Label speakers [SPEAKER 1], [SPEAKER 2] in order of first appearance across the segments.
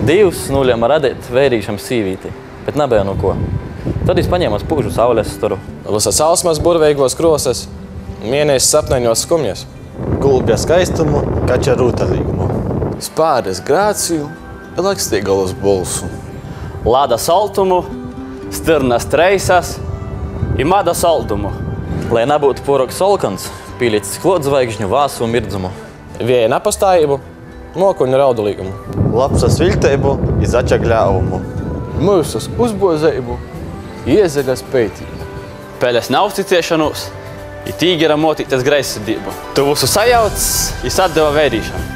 [SPEAKER 1] Dievs nolēma radīt vērīšam sīvīti, bet nebija no ko. Tad es paņēmu pūžu saules sturu.
[SPEAKER 2] Lusa sausmas burveigos krosas, mienēs sapneņos skumjas.
[SPEAKER 3] Gulbja skaistumu, kača rūtalīgumu.
[SPEAKER 2] Spāres grāciju, lakstīgalos bolsu.
[SPEAKER 4] Lada saltumu, stirnas treisas i mada saldumu.
[SPEAKER 1] Lai nebūtu poroks solkans, pīlītis klot zvaigžņu vāsu mirdzumu.
[SPEAKER 2] Vieja napastājumu, mokuņu raudulīgumu.
[SPEAKER 3] Lapsa sviļteibu i začagļāvumu.
[SPEAKER 5] Mūsus uzbozeibu, iezegas peitību.
[SPEAKER 4] Peles neuzticēšanos i tīgera motītes greizsirdību. Tu visu sajauc i satdeva vērīšam.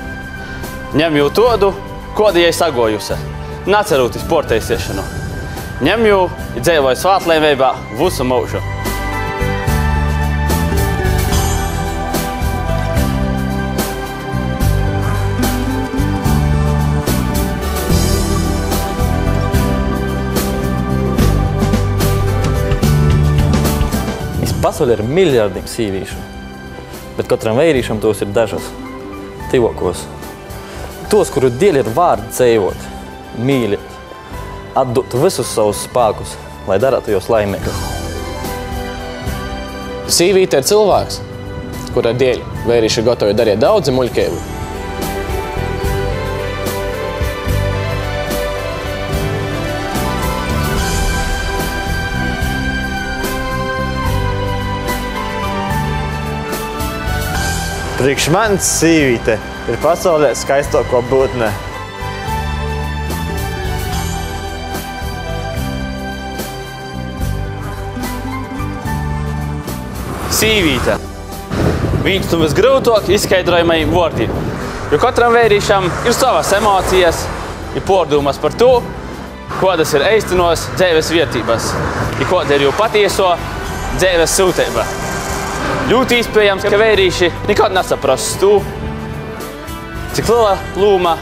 [SPEAKER 4] Ņem jū todu, koda jai sagojuse, nacerūtis porteisiešanu. Ņem jū i dzēvoj svātlēmveibā visu mūžu.
[SPEAKER 1] Pasaulē ir miljardiem sīvīšu, bet katram vērīšam tos ir dažas, tivokos. Tos, kuru dēļ ir vārdi dzīvot, mīļot, atdot visus savus spēkus, lai darētu jūs laimīgi.
[SPEAKER 2] Sīvīte ir cilvēks, kura dēļ vērīši gatavi darīt daudzi muļkeibu.
[SPEAKER 3] Priekš manis sīvīte ir pasaulē skaistoko būtne.
[SPEAKER 4] Sīvīte. Viņš tu visgrūtāk izskaidrojamajiem vārdiem, jo katram vērīšam ir savas emocijas i pārdomas par to, kādas ir eistinos dzīves vērtības i kāda ir jū patieso dzīves sūtība. Ļoti iespējams, ka vērīši nekad nesaprast to, cik liela loma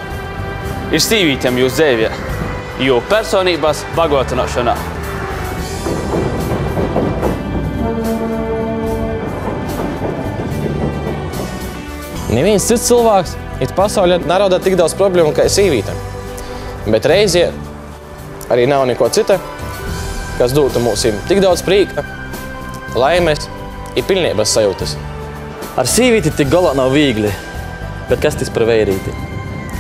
[SPEAKER 4] ir sīvītiem jūs dzīvē, jo personības bagātināšanā.
[SPEAKER 2] Neviens cits cilvēks it pasaulē nerauda tik daudz problēmu kā sīvīte. Bet reizi arī nav neko cita, kas dotu mums tik daudz prīka, laimes i pilnības sajūtas.
[SPEAKER 1] Ar sīvīti tik galā nav viegli, bet kas tas par vērīti?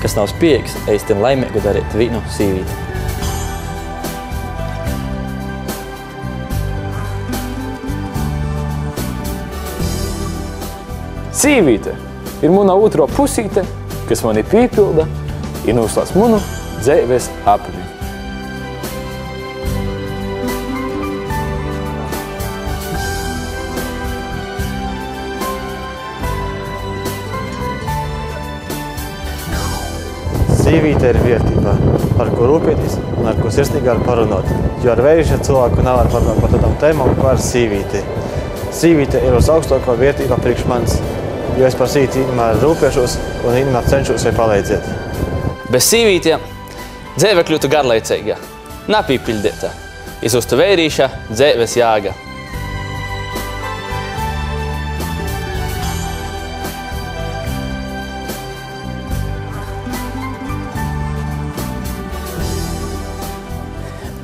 [SPEAKER 1] Kas nav spiegs, eistien laimīgu darīt vīnu sīvīti.
[SPEAKER 5] Sīvīte ir muna otro pusīte, kas mani pīpilda i noslēdz munu dzīves apli.
[SPEAKER 3] Sīvīte ir vērtība, par ko rūpēties un ar ko sirsnīgi var parunāt. Jo ar vērīšanu cilvēku nevar parunāt par tādām tēmām kā ar sīvīti. Sīvīte ir visaugstākā vērtība priekš manis, jo es par sīvīti vienmēr rūpēšos un vienmēr cenšos vai palīdzēt.
[SPEAKER 4] Bez sīvītiem dzīve kļūtu garlaicīga, napīpildīta, izūstu vērīša dzīves jāga.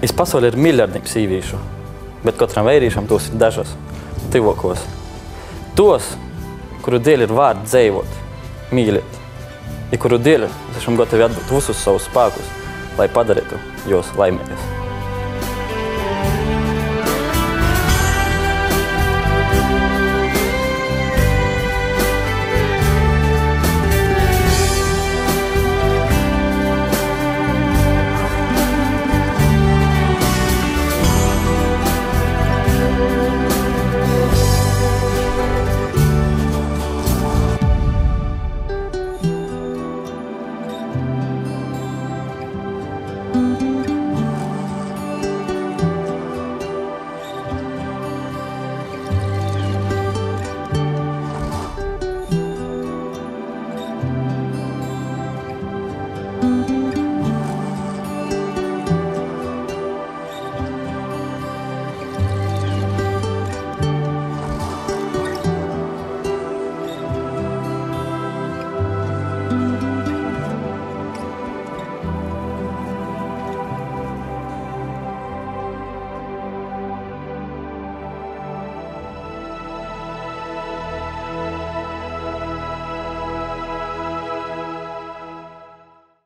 [SPEAKER 1] Es pasaulē ir miljardiem sīvīšu, bet katram vērīšam tos ir dažas, tivokos. Tos, kuru dēļ ir vārdi dzīvot, mīļot, i kuru dēļ esam gatavi atdot visus savus spēkus, lai padarītu jūs laimīgas.